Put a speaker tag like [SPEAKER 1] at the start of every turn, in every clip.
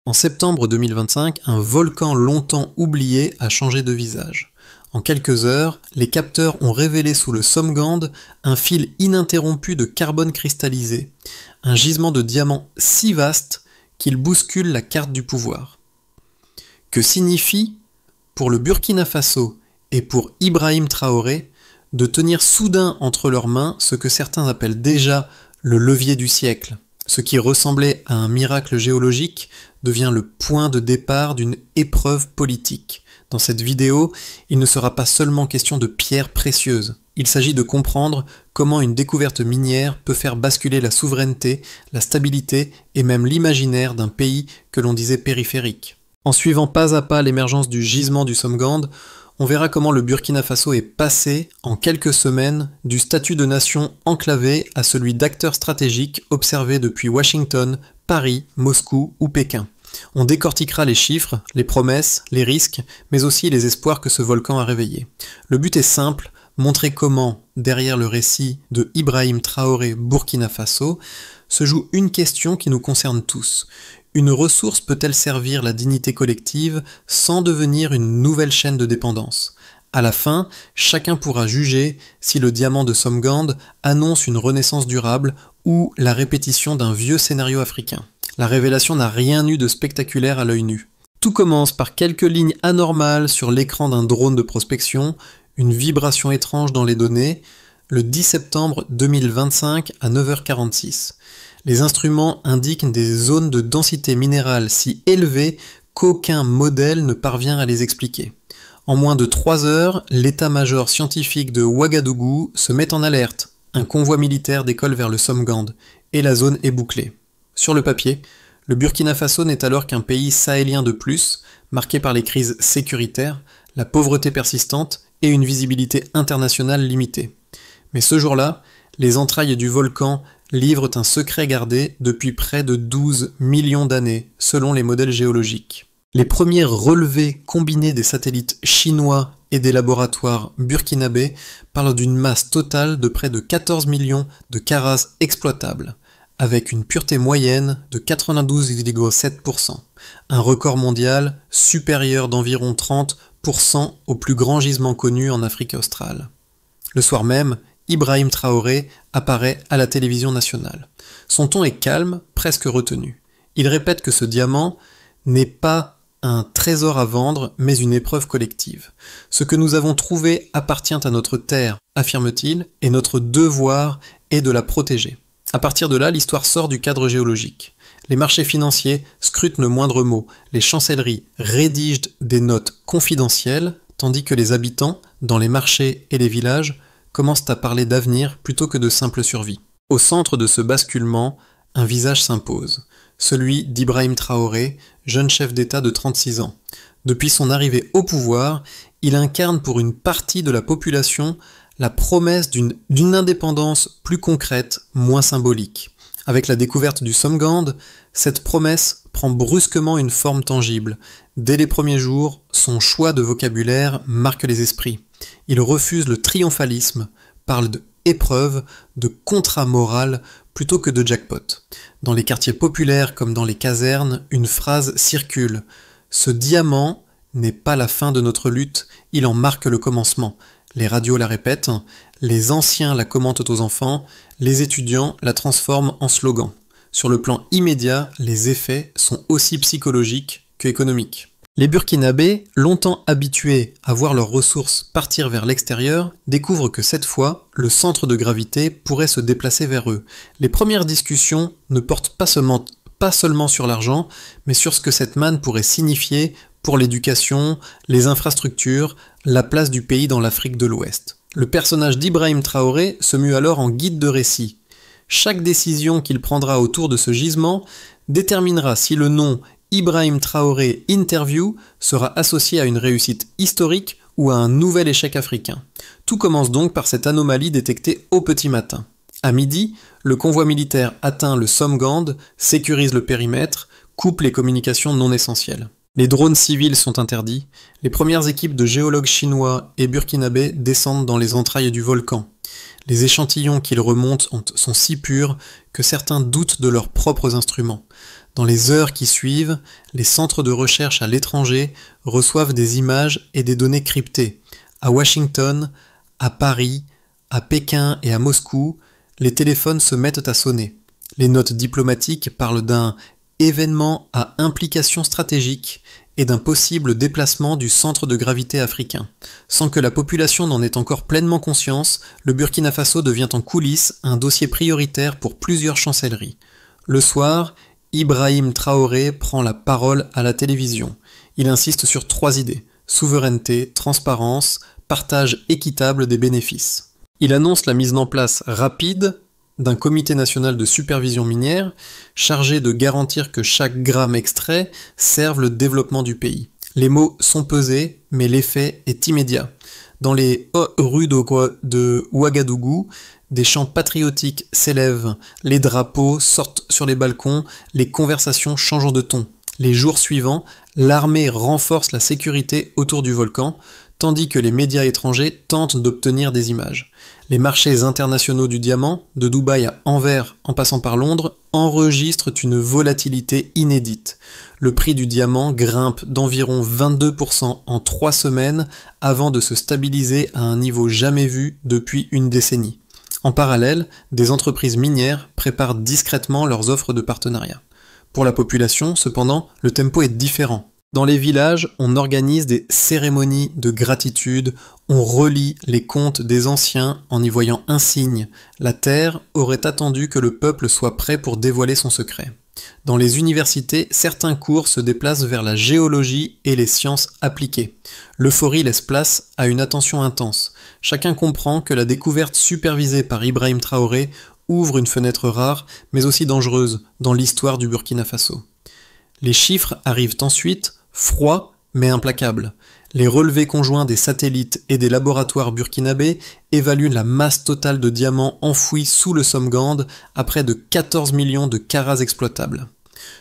[SPEAKER 1] En septembre 2025, un volcan longtemps oublié a changé de visage. En quelques heures, les capteurs ont révélé sous le Somgand un fil ininterrompu de carbone cristallisé, un gisement de diamants si vaste qu'il bouscule la carte du pouvoir. Que signifie, pour le Burkina Faso et pour Ibrahim Traoré, de tenir soudain entre leurs mains ce que certains appellent déjà le levier du siècle? Ce qui ressemblait à un miracle géologique devient le point de départ d'une épreuve politique. Dans cette vidéo, il ne sera pas seulement question de pierres précieuses. Il s'agit de comprendre comment une découverte minière peut faire basculer la souveraineté, la stabilité et même l'imaginaire d'un pays que l'on disait périphérique. En suivant pas à pas l'émergence du gisement du Somgand, on verra comment le Burkina Faso est passé, en quelques semaines, du statut de nation enclavée à celui d'acteur stratégique observé depuis Washington, Paris, Moscou ou Pékin. On décortiquera les chiffres, les promesses, les risques, mais aussi les espoirs que ce volcan a réveillés. Le but est simple, montrer comment, derrière le récit de Ibrahim Traoré Burkina Faso, se joue une question qui nous concerne tous. Une ressource peut-elle servir la dignité collective sans devenir une nouvelle chaîne de dépendance? À la fin, chacun pourra juger si le diamant de Somgand annonce une renaissance durable ou la répétition d'un vieux scénario africain. La révélation n'a rien eu de spectaculaire à l'œil nu. Tout commence par quelques lignes anormales sur l'écran d'un drone de prospection, une vibration étrange dans les données, le 10 septembre 2025 à 9h46. Les instruments indiquent des zones de densité minérale si élevées qu'aucun modèle ne parvient à les expliquer. En moins de 3 heures, l'état-major scientifique de Ouagadougou se met en alerte. Un convoi militaire décolle vers le Somgand, et la zone est bouclée. Sur le papier, le Burkina Faso n'est alors qu'un pays sahélien de plus, marqué par les crises sécuritaires, la pauvreté persistante et une visibilité internationale limitée. Mais ce jour-là, les entrailles du volcan livrent un secret gardé depuis près de 12 millions d'années, selon les modèles géologiques. Les premiers relevés combinés des satellites chinois et des laboratoires burkinabés parlent d'une masse totale de près de 14 millions de carats exploitables, avec une pureté moyenne de 92,7%, un record mondial supérieur d'environ 30% au plus grand gisement connu en Afrique australe. Le soir même, Ibrahim Traoré apparaît à la télévision nationale. Son ton est calme, presque retenu. Il répète que ce diamant n'est pas un trésor à vendre, mais une épreuve collective. Ce que nous avons trouvé appartient à notre terre, affirme-t-il, et notre devoir est de la protéger. À partir de là, l'histoire sort du cadre géologique. Les marchés financiers scrutent le moindre mot, les chancelleries rédigent des notes confidentielles, tandis que les habitants, dans les marchés et les villages, commencent à parler d'avenir plutôt que de simple survie. Au centre de ce basculement, un visage s'impose, celui d'Ibrahim Traoré, jeune chef d'État de 36 ans. Depuis son arrivée au pouvoir, il incarne pour une partie de la population la promesse d'une indépendance plus concrète, moins symbolique. Avec la découverte du Somgand, cette promesse prend brusquement une forme tangible. Dès les premiers jours, son choix de vocabulaire marque les esprits. Il refuse le triomphalisme, parle d'épreuve, de contrat moral plutôt que de jackpot. Dans les quartiers populaires comme dans les casernes, une phrase circule. Ce diamant n'est pas la fin de notre lutte, il en marque le commencement. Les radios la répètent, les anciens la commentent aux enfants, les étudiants la transforment en slogan. Sur le plan immédiat, les effets sont aussi psychologiques qu'économiques. Les Burkinabés, longtemps habitués à voir leurs ressources partir vers l'extérieur, découvrent que cette fois, le centre de gravité pourrait se déplacer vers eux. Les premières discussions ne portent pas seulement sur l'argent, mais sur ce que cette manne pourrait signifier pour l'éducation, les infrastructures, la place du pays dans l'Afrique de l'Ouest. Le personnage d'Ibrahim Traoré se mue alors en guide de récit. Chaque décision qu'il prendra autour de ce gisement déterminera si le nom Ibrahim Traoré Interview sera associé à une réussite historique ou à un nouvel échec africain. Tout commence donc par cette anomalie détectée au petit matin. À midi, le convoi militaire atteint le Somgand, sécurise le périmètre, coupe les communications non essentielles. Les drones civils sont interdits, les premières équipes de géologues chinois et burkinabés descendent dans les entrailles du volcan. Les échantillons qu'ils remontent sont si purs que certains doutent de leurs propres instruments. Dans les heures qui suivent, les centres de recherche à l'étranger reçoivent des images et des données cryptées. À Washington, à Paris, à Pékin et à Moscou, les téléphones se mettent à sonner. Les notes diplomatiques parlent d'un événement à implication stratégique et d'un possible déplacement du centre de gravité africain. Sans que la population n'en ait encore pleinement conscience, le Burkina Faso devient en coulisses un dossier prioritaire pour plusieurs chancelleries. Le soir, Ibrahim Traoré prend la parole à la télévision. Il insiste sur 3 idées: souveraineté, transparence, partage équitable des bénéfices. Il annonce la mise en place rapide d'un comité national de supervision minière chargé de garantir que chaque gramme extrait serve le développement du pays. Les mots sont pesés, mais l'effet est immédiat. Dans les rues de Ouagadougou, des chants patriotiques s'élèvent, les drapeaux sortent sur les balcons, les conversations changent de ton. Les jours suivants, l'armée renforce la sécurité autour du volcan, tandis que les médias étrangers tentent d'obtenir des images. Les marchés internationaux du diamant, de Dubaï à Anvers en passant par Londres, enregistrent une volatilité inédite. Le prix du diamant grimpe d'environ 22% en 3 semaines avant de se stabiliser à un niveau jamais vu depuis une décennie. En parallèle, des entreprises minières préparent discrètement leurs offres de partenariat. Pour la population, cependant, le tempo est différent. Dans les villages, on organise des cérémonies de gratitude, on relit les contes des anciens en y voyant un signe. La terre aurait attendu que le peuple soit prêt pour dévoiler son secret. Dans les universités, certains cours se déplacent vers la géologie et les sciences appliquées. L'euphorie laisse place à une attention intense. Chacun comprend que la découverte supervisée par Ibrahim Traoré ouvre une fenêtre rare, mais aussi dangereuse, dans l'histoire du Burkina Faso. Les chiffres arrivent ensuite, froids mais implacables. Les relevés conjoints des satellites et des laboratoires burkinabés évaluent la masse totale de diamants enfouis sous le Somgand à près de 14 millions de carats exploitables.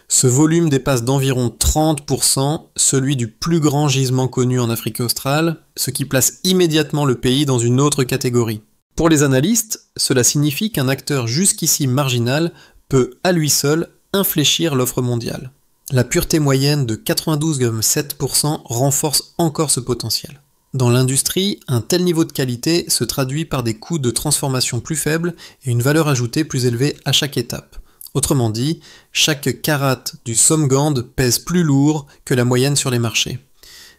[SPEAKER 1] Ce volume dépasse d'environ 30% celui du plus grand gisement connu en Afrique australe, ce qui place immédiatement le pays dans une autre catégorie. Pour les analystes, cela signifie qu'un acteur jusqu'ici marginal peut à lui seul infléchir l'offre mondiale. La pureté moyenne de 92,7% renforce encore ce potentiel. Dans l'industrie, un tel niveau de qualité se traduit par des coûts de transformation plus faibles et une valeur ajoutée plus élevée à chaque étape. Autrement dit, chaque carat du Somgand pèse plus lourd que la moyenne sur les marchés.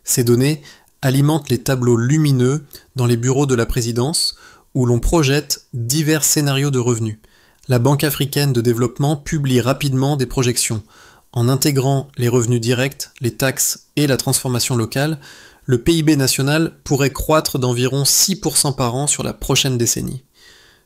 [SPEAKER 1] Ces données alimentent les tableaux lumineux dans les bureaux de la présidence où l'on projette divers scénarios de revenus. La Banque africaine de développement publie rapidement des projections. En intégrant les revenus directs, les taxes et la transformation locale, le PIB national pourrait croître d'environ 6% par an sur la prochaine décennie.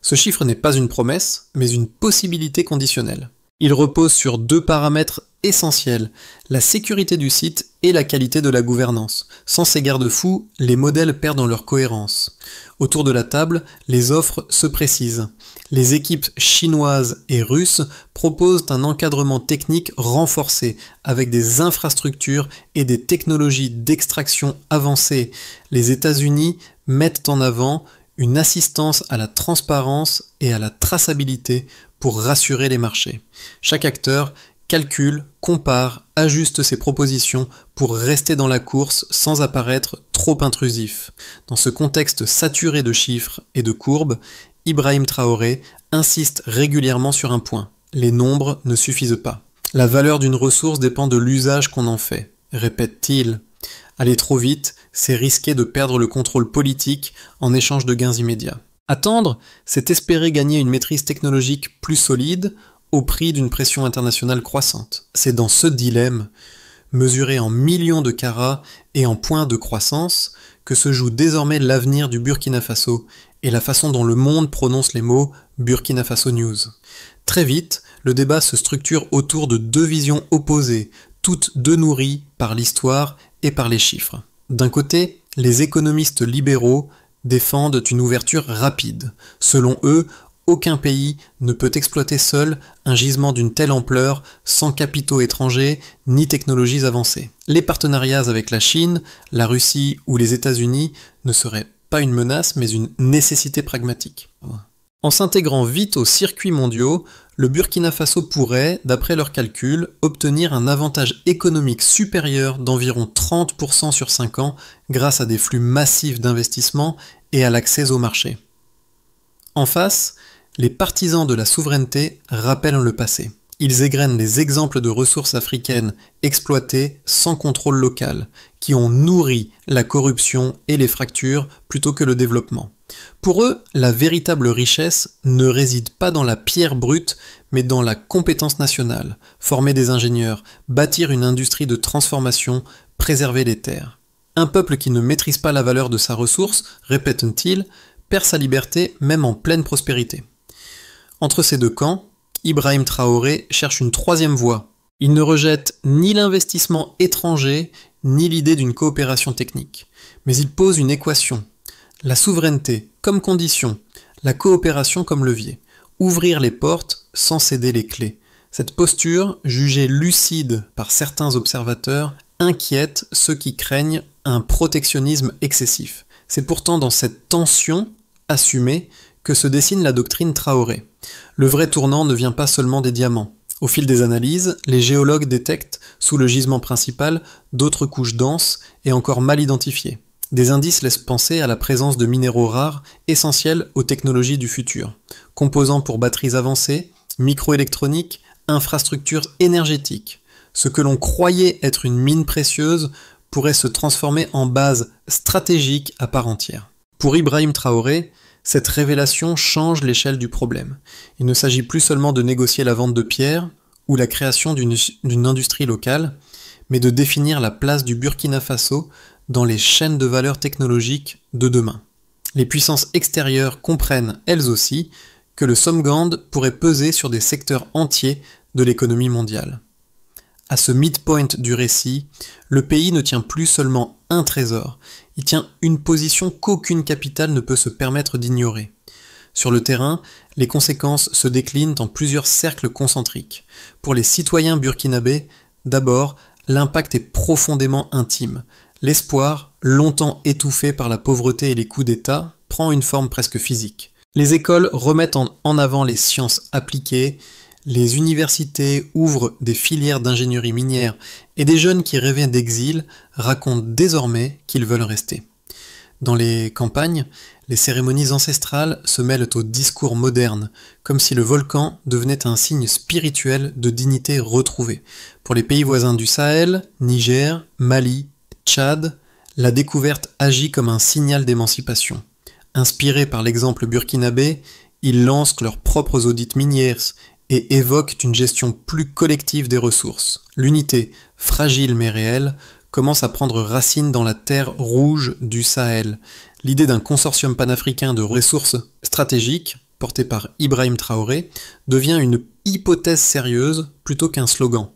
[SPEAKER 1] Ce chiffre n'est pas une promesse, mais une possibilité conditionnelle. Il repose sur 2 paramètres essentiels, la sécurité du site et la qualité de la gouvernance. Sans ces garde-fous, les modèles perdent en leur cohérence. Autour de la table, les offres se précisent. Les équipes chinoises et russes proposent un encadrement technique renforcé, avec des infrastructures et des technologies d'extraction avancées. Les États-Unis mettent en avant une assistance à la transparence et à la traçabilité pour rassurer les marchés. Chaque acteur calcule, compare, ajuste ses propositions pour rester dans la course sans apparaître trop intrusif. Dans ce contexte saturé de chiffres et de courbes, Ibrahim Traoré insiste régulièrement sur un point. Les nombres ne suffisent pas. La valeur d'une ressource dépend de l'usage qu'on en fait, répète-t-il. Aller trop vite, c'est risquer de perdre le contrôle politique en échange de gains immédiats. Attendre, c'est espérer gagner une maîtrise technologique plus solide au prix d'une pression internationale croissante. C'est dans ce dilemme, mesuré en millions de carats et en points de croissance, que se joue désormais l'avenir du Burkina Faso et la façon dont le monde prononce les mots Burkina Faso News. Très vite, le débat se structure autour de 2 visions opposées, toutes 2 nourries par l'histoire et par les chiffres. D'un côté, les économistes libéraux défendent une ouverture rapide. Selon eux, Aucun pays ne peut exploiter seul un gisement d'une telle ampleur sans capitaux étrangers ni technologies avancées. Les partenariats avec la Chine, la Russie ou les États-Unis ne seraient pas une menace mais une nécessité pragmatique. En s'intégrant vite aux circuits mondiaux, le Burkina Faso pourrait, d'après leurs calculs, obtenir un avantage économique supérieur d'environ 30% sur 5 ans grâce à des flux massifs d'investissement et à l'accès au marché. En face, les partisans de la souveraineté rappellent le passé. Ils égrènent les exemples de ressources africaines exploitées sans contrôle local, qui ont nourri la corruption et les fractures plutôt que le développement. Pour eux, la véritable richesse ne réside pas dans la pierre brute, mais dans la compétence nationale, former des ingénieurs, bâtir une industrie de transformation, préserver les terres. Un peuple qui ne maîtrise pas la valeur de sa ressource, répètent-ils, perd sa liberté même en pleine prospérité. Entre ces deux camps, Ibrahim Traoré cherche une troisième voie. Il ne rejette ni l'investissement étranger, ni l'idée d'une coopération technique. Mais il pose une équation. La souveraineté comme condition, la coopération comme levier. Ouvrir les portes sans céder les clés. Cette posture, jugée lucide par certains observateurs, inquiète ceux qui craignent un protectionnisme excessif. C'est pourtant dans cette tension assumée que se dessine la doctrine Traoré. Le vrai tournant ne vient pas seulement des diamants. Au fil des analyses, les géologues détectent, sous le gisement principal, d'autres couches denses et encore mal identifiées. Des indices laissent penser à la présence de minéraux rares essentiels aux technologies du futur, composants pour batteries avancées, microélectronique, infrastructures énergétiques. Ce que l'on croyait être une mine précieuse pourrait se transformer en base stratégique à part entière. Pour Ibrahim Traoré, cette révélation change l'échelle du problème. Il ne s'agit plus seulement de négocier la vente de pierres ou la création d'une industrie locale, mais de définir la place du Burkina Faso dans les chaînes de valeur technologiques de demain. Les puissances extérieures comprennent, elles aussi, que le Somgand pourrait peser sur des secteurs entiers de l'économie mondiale. À ce midpoint du récit, le pays ne tient plus seulement un trésor, il tient une position qu'aucune capitale ne peut se permettre d'ignorer. Sur le terrain, les conséquences se déclinent en plusieurs cercles concentriques. Pour les citoyens burkinabés, d'abord, l'impact est profondément intime. L'espoir, longtemps étouffé par la pauvreté et les coups d'État, prend une forme presque physique. Les écoles remettent en avant les sciences appliquées, les universités ouvrent des filières d'ingénierie minière et des jeunes qui rêvaient d'exil racontent désormais qu'ils veulent rester. Dans les campagnes, les cérémonies ancestrales se mêlent aux discours modernes, comme si le volcan devenait un signe spirituel de dignité retrouvée. Pour les pays voisins du Sahel, Niger, Mali, Tchad, la découverte agit comme un signal d'émancipation. Inspirés par l'exemple burkinabé, ils lancent leurs propres audits minières et évoquent une gestion plus collective des ressources. L'unité, fragile mais réelle, commence à prendre racine dans la terre rouge du Sahel. L'idée d'un consortium panafricain de ressources stratégiques, porté par Ibrahim Traoré, devient une hypothèse sérieuse plutôt qu'un slogan.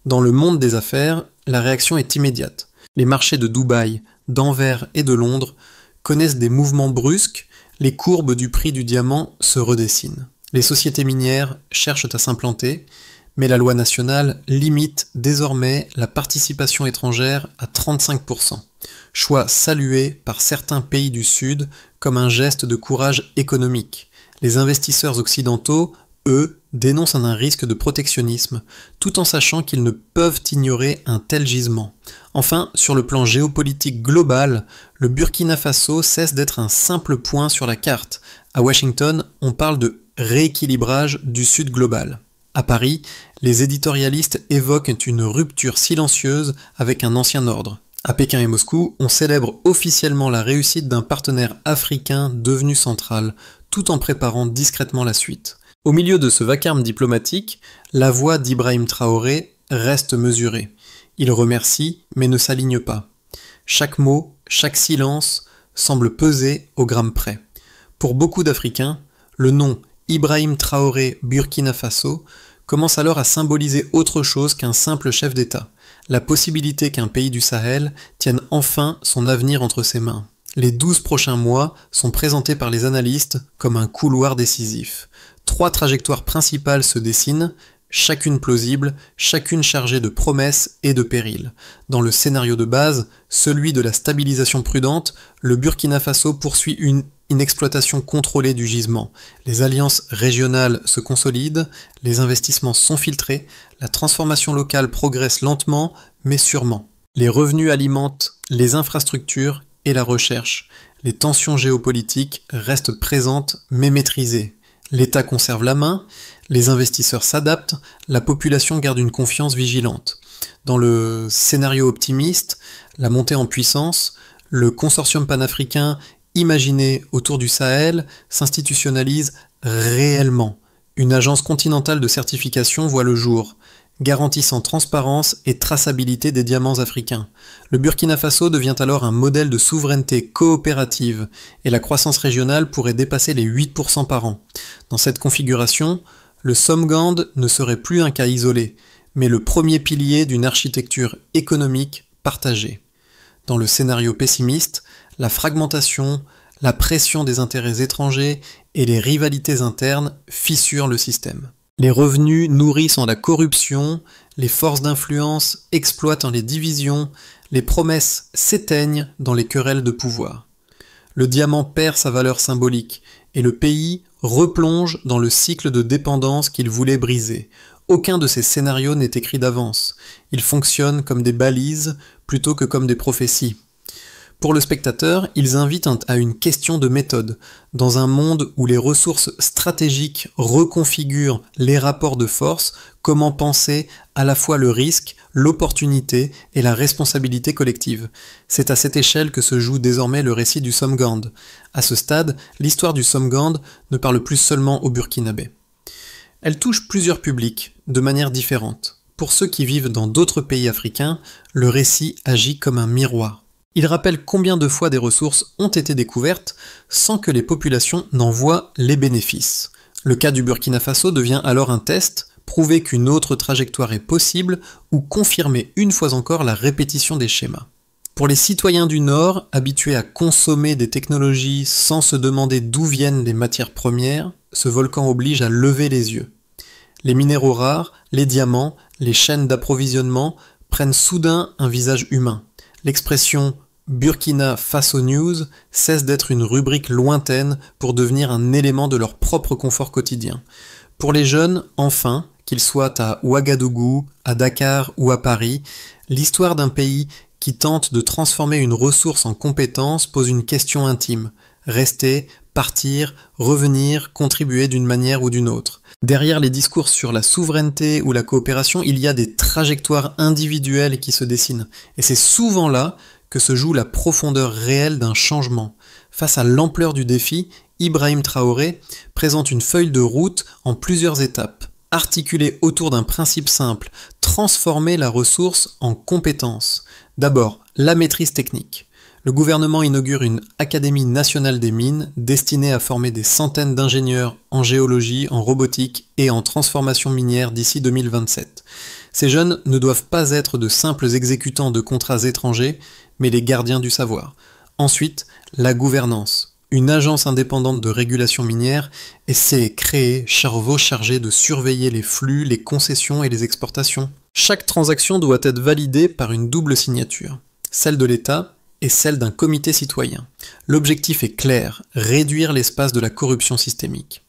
[SPEAKER 1] Dans le monde des affaires, la réaction est immédiate. Les marchés de Dubaï, d'Anvers et de Londres connaissent des mouvements brusques, les courbes du prix du diamant se redessinent. Les sociétés minières cherchent à s'implanter, mais la loi nationale limite désormais la participation étrangère à 35%, choix salué par certains pays du Sud comme un geste de courage économique. Les investisseurs occidentaux, eux, dénoncent un risque de protectionnisme, tout en sachant qu'ils ne peuvent ignorer un tel gisement. Enfin, sur le plan géopolitique global, le Burkina Faso cesse d'être un simple point sur la carte. À Washington, on parle de rééquilibrage du Sud global. À Paris, les éditorialistes évoquent une rupture silencieuse avec un ancien ordre. À Pékin et Moscou, on célèbre officiellement la réussite d'un partenaire africain devenu central, tout en préparant discrètement la suite. Au milieu de ce vacarme diplomatique, la voix d'Ibrahim Traoré reste mesurée. Il remercie, mais ne s'aligne pas. Chaque mot, chaque silence semble peser au gramme près. Pour beaucoup d'Africains, le nom Ibrahim Traoré Burkina Faso commence alors à symboliser autre chose qu'un simple chef d'État, la possibilité qu'un pays du Sahel tienne enfin son avenir entre ses mains. Les 12 prochains mois sont présentés par les analystes comme un couloir décisif. 3 trajectoires principales se dessinent, chacune plausible, chacune chargée de promesses et de périls. Dans le scénario de base, celui de la stabilisation prudente, le Burkina Faso poursuit une exploitation contrôlée du gisement. Les alliances régionales se consolident, les investissements sont filtrés, la transformation locale progresse lentement mais sûrement. Les revenus alimentent les infrastructures et la recherche. Les tensions géopolitiques restent présentes mais maîtrisées. L'État conserve la main, les investisseurs s'adaptent, la population garde une confiance vigilante. Dans le scénario optimiste, la montée en puissance, le consortium panafricain imaginé autour du Sahel s'institutionnalise réellement. Une agence continentale de certification voit le jour, garantissant transparence et traçabilité des diamants africains. Le Burkina Faso devient alors un modèle de souveraineté coopérative et la croissance régionale pourrait dépasser les 8% par an. Dans cette configuration, le Somgand ne serait plus un cas isolé, mais le premier pilier d'une architecture économique partagée. Dans le scénario pessimiste, la fragmentation, la pression des intérêts étrangers et les rivalités internes fissurent le système. Les revenus nourrissent en la corruption, les forces d'influence exploitent en les divisions, les promesses s'éteignent dans les querelles de pouvoir. Le diamant perd sa valeur symbolique et le pays replonge dans le cycle de dépendance qu'il voulait briser. Aucun de ces scénarios n'est écrit d'avance. Ils fonctionnent comme des balises plutôt que comme des prophéties. Pour le spectateur, ils invitent à une question de méthode. Dans un monde où les ressources stratégiques reconfigurent les rapports de force, comment penser à la fois le risque, l'opportunité et la responsabilité collective? C'est à cette échelle que se joue désormais le récit du Somgand. À ce stade, l'histoire du Somgand ne parle plus seulement aux Burkinabés. Elle touche plusieurs publics, de manière différente. Pour ceux qui vivent dans d'autres pays africains, le récit agit comme un miroir. Il rappelle combien de fois des ressources ont été découvertes sans que les populations n'en voient les bénéfices. Le cas du Burkina Faso devient alors un test, prouver qu'une autre trajectoire est possible ou confirmer une fois encore la répétition des schémas. Pour les citoyens du Nord, habitués à consommer des technologies sans se demander d'où viennent les matières premières, ce volcan oblige à lever les yeux. Les minéraux rares, les diamants, les chaînes d'approvisionnement prennent soudain un visage humain. L'expression Burkina Faso News cesse d'être une rubrique lointaine pour devenir un élément de leur propre confort quotidien. Pour les jeunes, enfin, qu'ils soient à Ouagadougou, à Dakar ou à Paris, l'histoire d'un pays qui tente de transformer une ressource en compétence pose une question intime. Rester, partir, revenir, contribuer d'une manière ou d'une autre. Derrière les discours sur la souveraineté ou la coopération, il y a des trajectoires individuelles qui se dessinent. Et c'est souvent là que se joue la profondeur réelle d'un changement. Face à l'ampleur du défi, Ibrahim Traoré présente une feuille de route en plusieurs étapes, articulée autour d'un principe simple, transformer la ressource en compétence. D'abord, la maîtrise technique. Le gouvernement inaugure une Académie nationale des mines destinée à former des centaines d'ingénieurs en géologie, en robotique et en transformation minière d'ici 2027. Ces jeunes ne doivent pas être de simples exécutants de contrats étrangers, mais les gardiens du savoir. Ensuite, la gouvernance. Une agence indépendante de régulation minière est créée, cerveau chargé de surveiller les flux, les concessions et les exportations. Chaque transaction doit être validée par une double signature, celle de l'État et celle d'un comité citoyen. L'objectif est clair, réduire l'espace de la corruption systémique.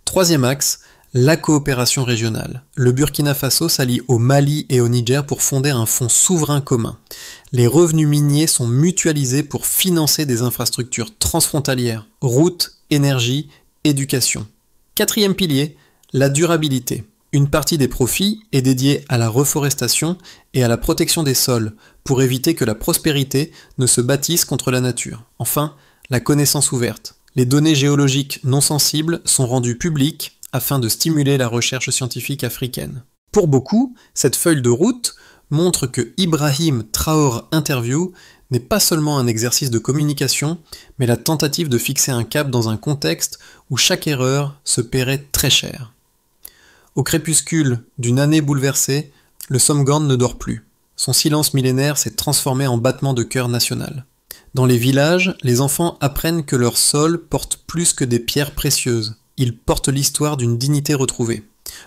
[SPEAKER 1] Troisième axe, la coopération régionale. Le Burkina Faso s'allie au Mali et au Niger pour fonder un fonds souverain commun. Les revenus miniers sont mutualisés pour financer des infrastructures transfrontalières, routes, énergie, éducation. Quatrième pilier, la durabilité. Une partie des profits est dédiée à la reforestation et à la protection des sols, pour éviter que la prospérité ne se bâtisse contre la nature. Enfin, la connaissance ouverte. Les données géologiques non sensibles sont rendues publiques afin de stimuler la recherche scientifique africaine. Pour beaucoup, cette feuille de route montre que Ibrahim Traoré Interview n'est pas seulement un exercice de communication, mais la tentative de fixer un cap dans un contexte où chaque erreur se paierait très cher. Au crépuscule d'une année bouleversée, le Somgand ne dort plus. Son silence millénaire s'est transformé en battement de cœur national. Dans les villages, les enfants apprennent que leur sol porte plus que des pierres précieuses. Il porte l'histoire d'une dignité retrouvée.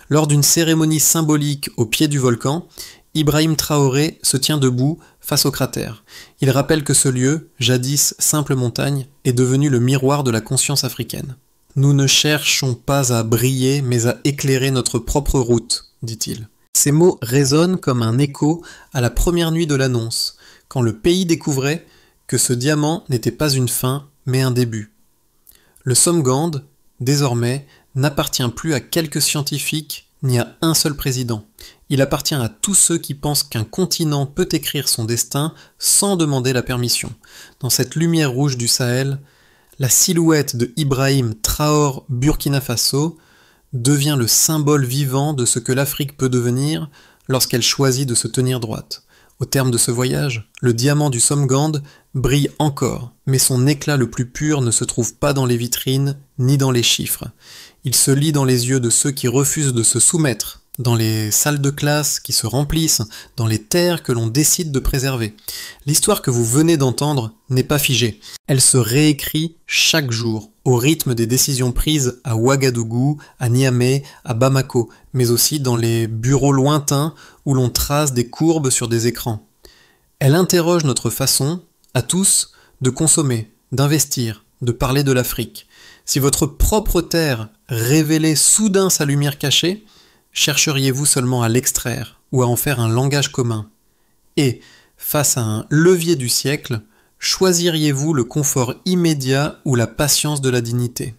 [SPEAKER 1] Lors d'une cérémonie symbolique au pied du volcan, Ibrahim Traoré se tient debout face au cratère. Il rappelle que ce lieu, jadis simple montagne, est devenu le miroir de la conscience africaine. « Nous ne cherchons pas à briller, mais à éclairer notre propre route », dit-il. Ces mots résonnent comme un écho à la première nuit de l'annonce, quand le pays découvrait que ce diamant n'était pas une fin, mais un début. Le Somgand, désormais, n'appartient plus à quelques scientifiques ni à un seul président. Il appartient à tous ceux qui pensent qu'un continent peut écrire son destin sans demander la permission. Dans cette lumière rouge du Sahel, la silhouette de Ibrahim Traoré Burkina Faso devient le symbole vivant de ce que l'Afrique peut devenir lorsqu'elle choisit de se tenir droite. Au terme de ce voyage, le diamant du Somgand brille encore, mais son éclat le plus pur ne se trouve pas dans les vitrines ni dans les chiffres. Il se lit dans les yeux de ceux qui refusent de se soumettre, dans les salles de classe qui se remplissent, dans les terres que l'on décide de préserver. L'histoire que vous venez d'entendre n'est pas figée. Elle se réécrit chaque jour, au rythme des décisions prises à Ouagadougou, à Niamey, à Bamako, mais aussi dans les bureaux lointains où l'on trace des courbes sur des écrans. Elle interroge notre façon, à tous, de consommer, d'investir, de parler de l'Afrique. Si votre propre terre révélait soudain sa lumière cachée, chercheriez-vous seulement à l'extraire ou à en faire un langage commun? Et, face à un levier du siècle, choisiriez-vous le confort immédiat ou la patience de la dignité?